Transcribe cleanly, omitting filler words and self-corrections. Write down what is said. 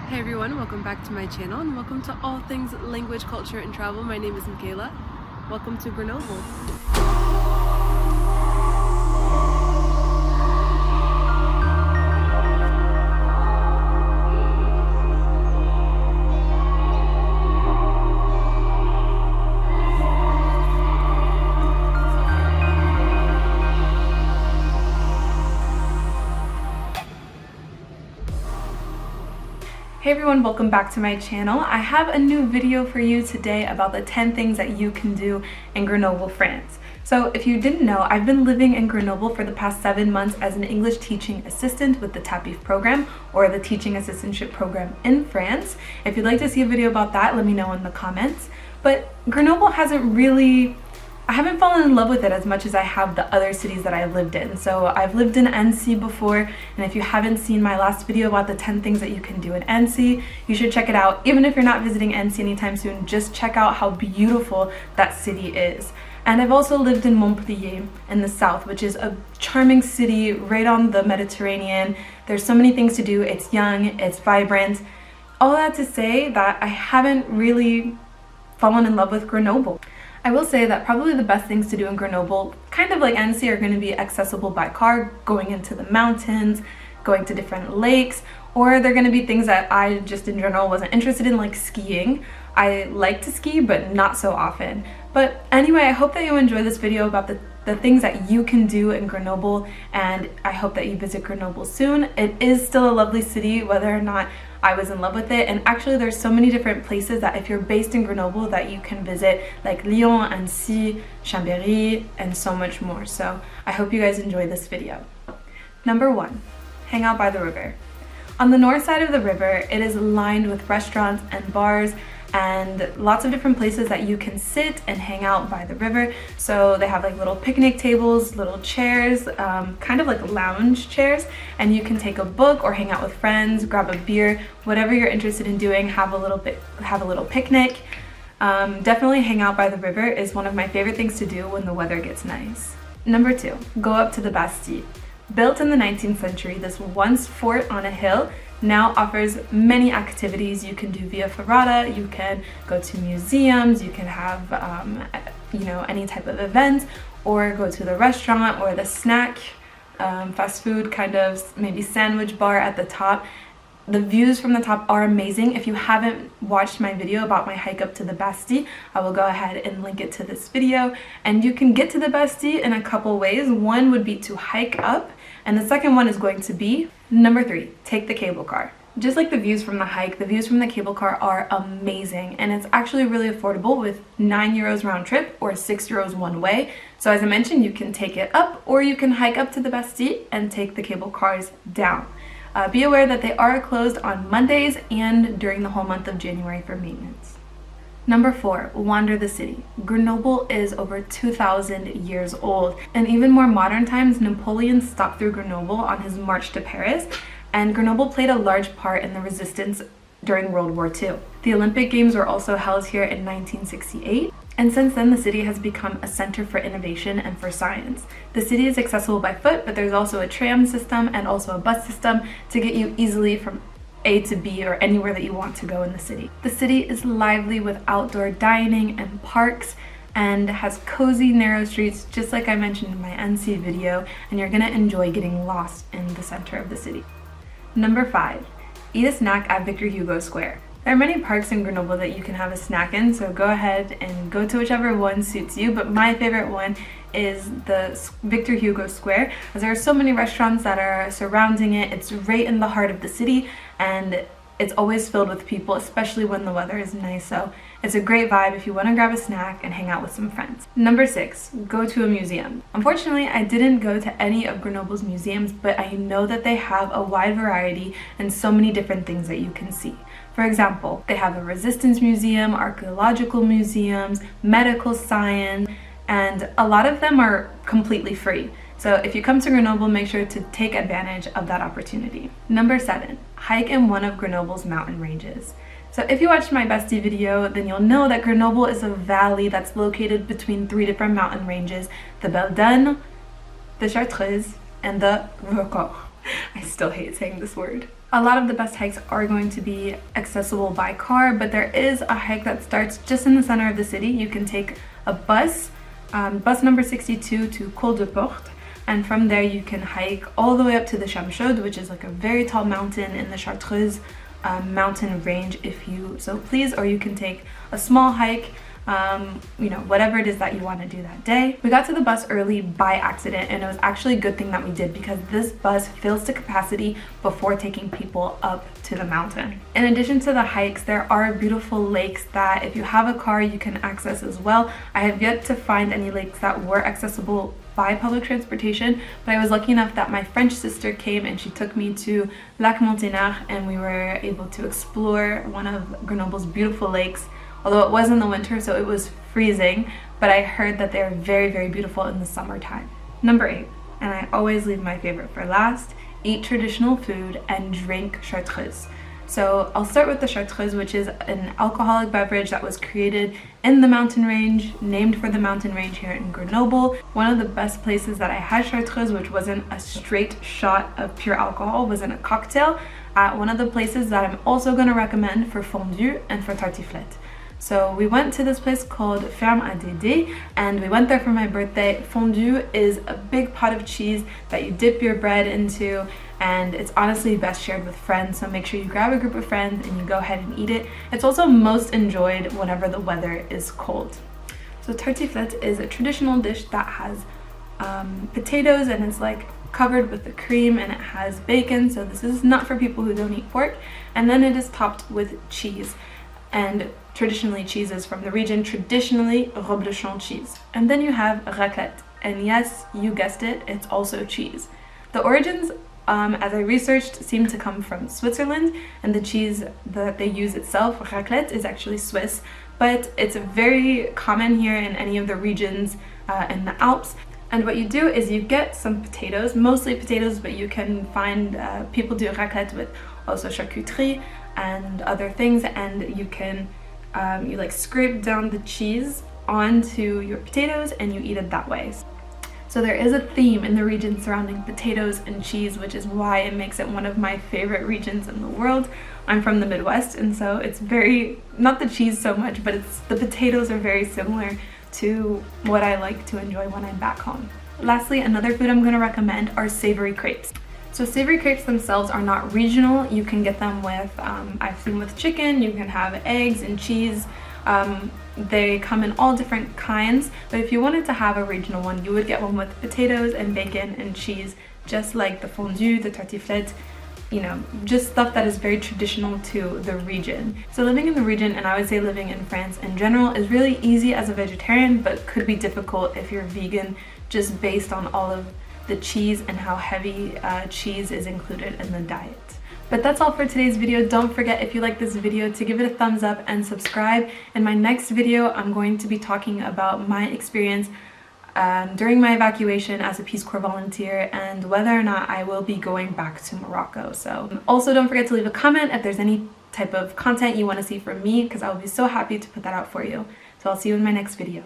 Hey everyone, welcome back to my channel and welcome to all things language, culture, and travel. My name is Michaela. Welcome to Grenoble. Hey everyone, welcome back to my channel. I have a new video for you today about the 10 things that you can do in Grenoble, France. So if you didn't know, I've been living in Grenoble for the past 7 months as an English teaching assistant with the TAPIF program, or the teaching assistantship program in France. If you'd like to see a video about that, let me know in the comments. But Grenoble I haven't fallen in love with it as much as I have the other cities that I've lived in. So I've lived in Annecy before, and if you haven't seen my last video about the 10 things that you can do in Annecy, you should check it out. Even if you're not visiting Annecy anytime soon, just check out how beautiful that city is. And I've also lived in Montpellier in the south, which is a charming city right on the Mediterranean. There's so many things to do. It's young, it's vibrant. All that to say that I haven't really fallen in love with Grenoble. I will say that probably the best things to do in Grenoble, kind of like Annecy, are going to be accessible by car, going into the mountains, going to different lakes, or they're going to be things that I just in general wasn't interested in, like skiing. I like to ski, but not so often. But anyway, I hope that you enjoy this video about the things that you can do in Grenoble, and I hope that you visit Grenoble soon. It is still a lovely city, whether or not I was in love with it, and actually there's so many different places that if you're based in Grenoble that you can visit, like Lyon, Annecy, Chambéry, and so much more. So I hope you guys enjoy this video. Number 1, hang out by the river. On the north side of the river, it is lined with restaurants and bars and lots of different places that you can sit and hang out by the river. So they have like little picnic tables, little chairs, kind of like lounge chairs, and you can take a book or hang out with friends, grab a beer, whatever you're interested in doing, have a little picnic. Definitely hang out by the river is one of my favorite things to do when the weather gets nice. Number 2, go up to the Bastille. Built in the 19th century, this once fort on a hill now offers many activities you can do via ferrata. You can go to museums, you can have any type of event, or go to the restaurant or the snack fast food kind of maybe sandwich bar at the top. The views from the top are amazing. If you haven't watched my video about my hike up to the Bastille, I will go ahead and link it to this video. And you can get to the Bastille in a couple ways. One would be to hike up, and the second one is going to be number 3, take the cable car. Just like the views from the hike, the views from the cable car are amazing, and it's actually really affordable with 9 euros round trip or 6 euros one way. So as I mentioned, you can take it up or you can hike up to the Bastille and take the cable cars down. Be aware that they are closed on Mondays and during the whole month of January for maintenance. Number 4, wander the city. Grenoble is over 2,000 years old. In even more modern times, Napoleon stopped through Grenoble on his march to Paris, and Grenoble played a large part in the resistance during World War II. The Olympic Games were also held here in 1968. And since then, the city has become a center for innovation and for science. The city is accessible by foot, but there's also a tram system and also a bus system to get you easily from A to B or anywhere that you want to go in the city. The city is lively with outdoor dining and parks, and has cozy, narrow streets, just like I mentioned in my Annecy video, and you're gonna enjoy getting lost in the center of the city. Number 5, eat a snack at Victor Hugo Square. There are many parks in Grenoble that you can have a snack in, so go ahead and go to whichever one suits you, but my favorite one is the Victor Hugo Square, as there are so many restaurants that are surrounding it. It's right in the heart of the city, and it's always filled with people, especially when the weather is nice, so it's a great vibe if you want to grab a snack and hang out with some friends. Number 6, go to a museum. Unfortunately, I didn't go to any of Grenoble's museums, but I know that they have a wide variety and so many different things that you can see. For example, they have a resistance museum, archaeological museums, medical science, and a lot of them are completely free. So if you come to Grenoble, make sure to take advantage of that opportunity. Number 7, hike in one of Grenoble's mountain ranges. So if you watched my Bastille video, then you'll know that Grenoble is a valley that's located between 3 different mountain ranges: the Belle Dune, the Chartreuse, and the Vercors. I still hate saying this word. A lot of the best hikes are going to be accessible by car, but there is a hike that starts just in the center of the city. You can take a bus, bus number 62 to Col de Porte, and from there you can hike all the way up to the Chamchaude, which is like a very tall mountain in the Chartreuse mountain range if you so please, or you can take a small hike, you know, whatever it is that you want to do that day. We got to the bus early by accident, and it was actually a good thing that we did because this bus fills to capacity before taking people up to the mountain. In addition to the hikes, there are beautiful lakes that if you have a car you can access as well. I have yet to find any lakes that were accessible by public transportation, but I was lucky enough that my French sister came and she took me to Lac Monténard, and we were able to explore one of Grenoble's beautiful lakes. Although it was in the winter, so it was freezing, but I heard that they're very, very beautiful in the summertime. Number 8, and I always leave my favorite for last, eat traditional food and drink Chartreuse. So I'll start with the Chartreuse, which is an alcoholic beverage that was created in the mountain range, named for the mountain range here in Grenoble. One of the best places that I had Chartreuse, which wasn't a straight shot of pure alcohol, was in a cocktail at one of the places that I'm also going to recommend for fondue and for tartiflette. So we went to this place called Ferme à Dédé, and we went there for my birthday. Fondue is a big pot of cheese that you dip your bread into, and it's honestly best shared with friends, so make sure you grab a group of friends and you go ahead and eat it. It's also most enjoyed whenever the weather is cold. So tartiflette is a traditional dish that has potatoes, and it's like covered with the cream, and it has bacon, so this is not for people who don't eat pork, and then it is topped with cheese. And traditionally cheeses from the region, traditionally Reblochon cheese. And then you have raclette, and yes, you guessed it, it's also cheese. The origins, as I researched, seem to come from Switzerland, and the cheese that they use itself, raclette, is actually Swiss, but it's very common here in any of the regions in the Alps. And what you do is you get some potatoes, mostly potatoes, but you can find people do raclette with also charcuterie and other things, and you can you like scrape down the cheese onto your potatoes and you eat it that way. So there is a theme in the region surrounding potatoes and cheese, which is why it makes it one of my favorite regions in the world. I'm from the Midwest, and so it's very, not the cheese so much, but it's the potatoes are very similar to what I like to enjoy when I'm back home. Lastly, another food I'm going to recommend are savory crepes. So savory crepes themselves are not regional. You can get them with, I've seen with chicken, you can have eggs and cheese. They come in all different kinds, but if you wanted to have a regional one, you would get one with potatoes and bacon and cheese, just like the fondue, the tartiflette, you know, just stuff that is very traditional to the region. So living in the region, and I would say living in France in general, is really easy as a vegetarian, but could be difficult if you're vegan, just based on all of the cheese and how heavy cheese is included in the diet. But that's all for today's video. Don't forget, if you like this video, to give it a thumbs up and subscribe. In my next video, I'm going to be talking about my experience during my evacuation as a Peace Corps volunteer and whether or not I will be going back to Morocco. So also don't forget to leave a comment if there's any type of content you want to see from me, because I will be so happy to put that out for you. So I'll see you in my next video.